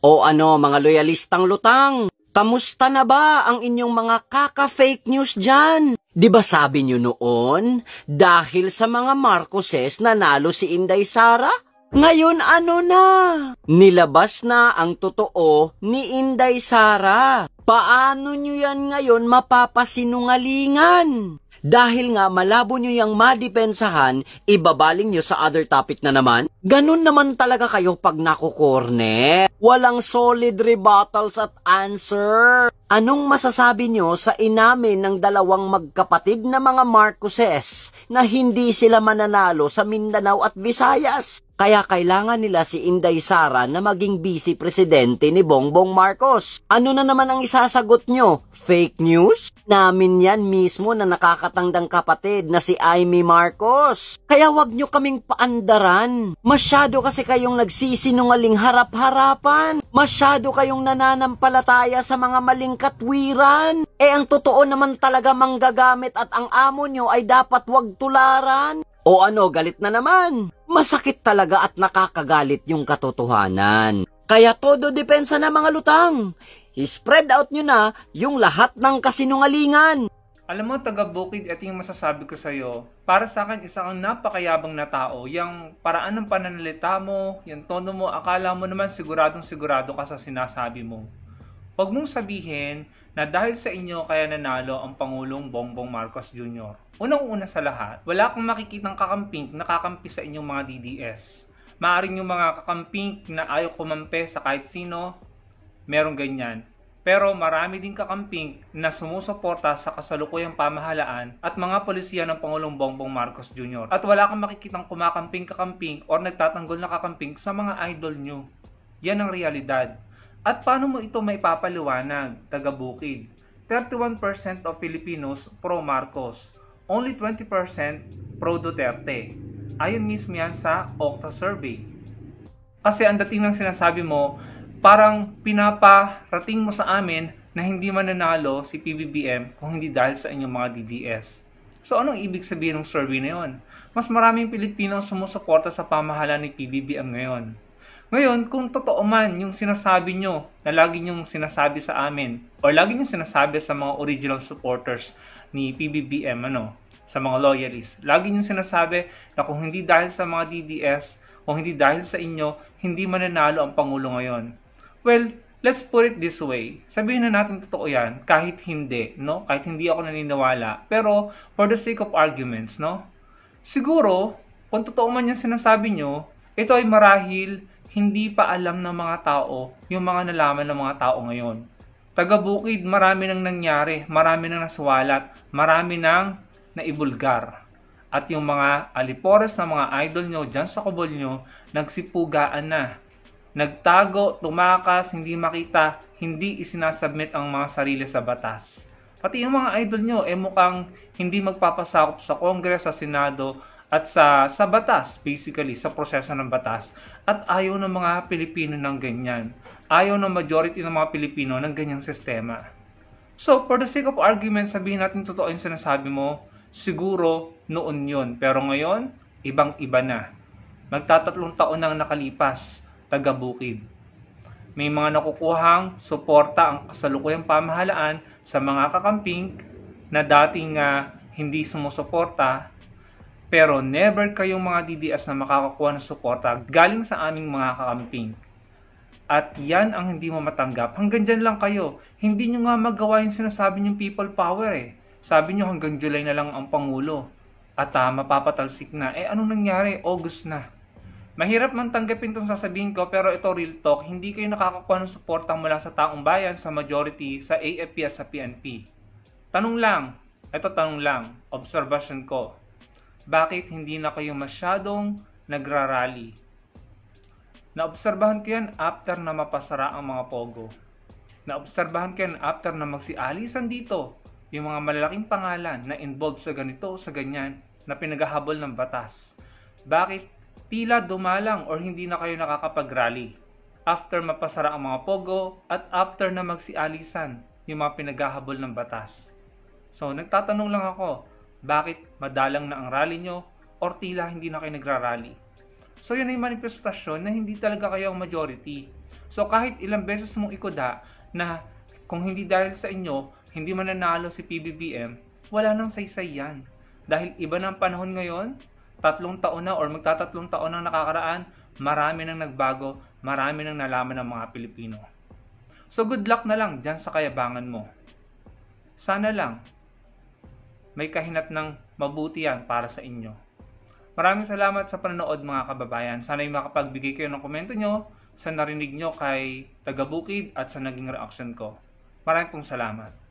O ano mga loyalistang lutang, kamusta na ba ang inyong mga kaka-fake news dyan? Di ba sabi nyo noon, dahil sa mga Marcoses nanalo si Inday Sara? Ngayon ano na? Nilabas na ang totoo ni Inday Sara. Paano nyo yan ngayon mapapasinungalingan? Dahil nga malabo nyo yung madepensahan, ibabaling nyo sa other topic na naman? Ganun naman talaga kayo pag nakukorne. Walang solid rebuttals at answer. Anong masasabi nyo sa inamin ng dalawang magkapatid na mga Marcoses na hindi sila mananalo sa Mindanao at Visayas? Kaya kailangan nila si Inday Sara na maging vice presidente ni Bongbong Marcos. Ano na naman ang isasagot nyo? Fake news? Namin yan mismo na nakakatandang kapatid na si Amy Marcos. Kaya wag nyo kaming paandaran. Masyado kasi kayong nagsisinungaling harap-harapan. Masyado kayong nananampalataya sa mga maling katwiran. Ang totoo naman talaga manggagamit at ang amo nyo ay dapat wag tularan. O ano, galit na naman? Masakit talaga at nakakagalit yung katotohanan. Kaya todo depensa na mga lutang. I-spread out nyo na yung lahat ng kasinungalingan. Alam mo, taga-Bukid, ito yung masasabi ko sa'yo. Para sa akin, isa kang napakayabang na tao. Yung paraan ng pananalita mo, yung tono mo, akala mo naman siguradong sigurado ka sa sinasabi mo. Huwag mong sabihin na dahil sa inyo kaya nanalo ang Pangulong Bongbong Marcos Jr. Unang-una sa lahat, wala kang makikitang kakamping na kakampi sa inyong mga DDS. Maaring yung mga kakamping na ayaw kumampi sa kahit sino, merong ganyan. Pero marami din kakamping na sumusuporta sa kasalukuyang pamahalaan at mga polisiya ng Pangulong Bongbong Marcos Jr. At wala kang makikitang kumakamping-kakamping or nagtatanggol na kakamping sa mga idol nyo. Yan ang realidad. At paano mo ito may papaliwanag, taga-Bukid? 31% of Filipinos pro-Marcos. Only 20% pro-Duterte. Ayon mismo yan sa Okta survey. Kasi ang dating ng sinasabi mo, parang pinaparating mo sa amin na hindi mananalo si PBBM kung hindi dahil sa inyong mga DDS. So anong ibig sabihin ng survey na yon? Mas maraming Pilipino ang sumusuporta sa pamahalaan ni PBBM ngayon. Ngayon, kung totoo man yung sinasabi nyo na lagi nyong sinasabi sa amin or lagi nyong sinasabi sa mga original supporters ni PBBM, sa mga loyalists, lagi nyong sinasabi na kung hindi dahil sa mga DDS o hindi dahil sa inyo, hindi mananalo ang Pangulo ngayon. Well, let's put it this way. Sabihin na natin totoo yan, kahit hindi, kahit hindi ako naniniwala. Pero, for the sake of arguments, siguro, kung totoo man yung sinasabi nyo, ito ay marahil hindi pa alam ng mga tao yung mga nalaman ng mga tao ngayon. Taga-Bukid, marami nang nangyari, marami nang naswalat, marami nang naibulgar. At yung mga alipores na mga idol nyo dyan sa kubol nyo, nagsipugaan na. Nagtago, tumakas, hindi makita, hindi isinasubmit ang mga sarili sa batas. Pati yung mga idol nyo, mukhang hindi magpapasakop sa Kongres, sa Senado, at sa batas, basically, sa proseso ng batas. At ayaw ng mga Pilipino ng ganyan. Ayaw ng majority ng mga Pilipino ng ganyang sistema. So, for the sake of argument, sabihin natin totoo yung sinasabi mo, siguro noon yun. Pero ngayon, ibang-iba na. Magtatatlong taon nang nakalipas, taga-Bukid. May mga nakukuhang suporta ang kasalukuyang pamahalaan sa mga kakamping na dating hindi sumusuporta, pero never kayong mga DDS na makakakuha ng suporta galing sa aming mga kakamping. At yan ang hindi mo matanggap. Hanggang dyan lang kayo. Hindi nyo nga magawa yung sinasabi nyong people power Sabi nyo hanggang July na lang ang Pangulo. At mapapatalsik na. Anong nangyari? August na. Mahirap man tanggapin itong sasabihin ko, pero ito real talk. Hindi kayo nakakakuha ng suporta mula sa taong bayan, sa majority, sa AFP at sa PNP. Tanong lang. Observation ko. Bakit hindi na kayo masyadong nagrarally? Naobserbahan ko yan after na mapasara ang mga pogo. Naobserbahan ko yan after na magsialisan dito yung mga malalaking pangalan na involved sa ganito o sa ganyan na pinaghahabol ng batas. Bakit tila dumalang or hindi na kayo nakakapag-rally after mapasara ang mga pogo at after na magsialisan yung mga pinaghahabol ng batas? So nagtatanong lang ako, bakit madalang na ang rally nyo or tila hindi na kayo nagra-rally? So yun ay manifestasyon na hindi talaga kayo ang majority. So kahit ilang beses mong ikuda na kung hindi dahil sa inyo, hindi mananalo si PBBM, wala nang saysay yan. Dahil iba ng panahon ngayon, 3 taon na or magtatatlong taon na nakakaraan, marami nang nagbago, marami nang nalaman ng mga Pilipino. So good luck na lang dyan sa kayabangan mo. Sana lang, may kahinat ng mabuti yan para sa inyo. Maraming salamat sa panonood mga kababayan. Sana'y makapagbigay kayo ng komento nyo sa narinig nyo kay taga Bukid at sa naging reaction ko. Maraming pong salamat.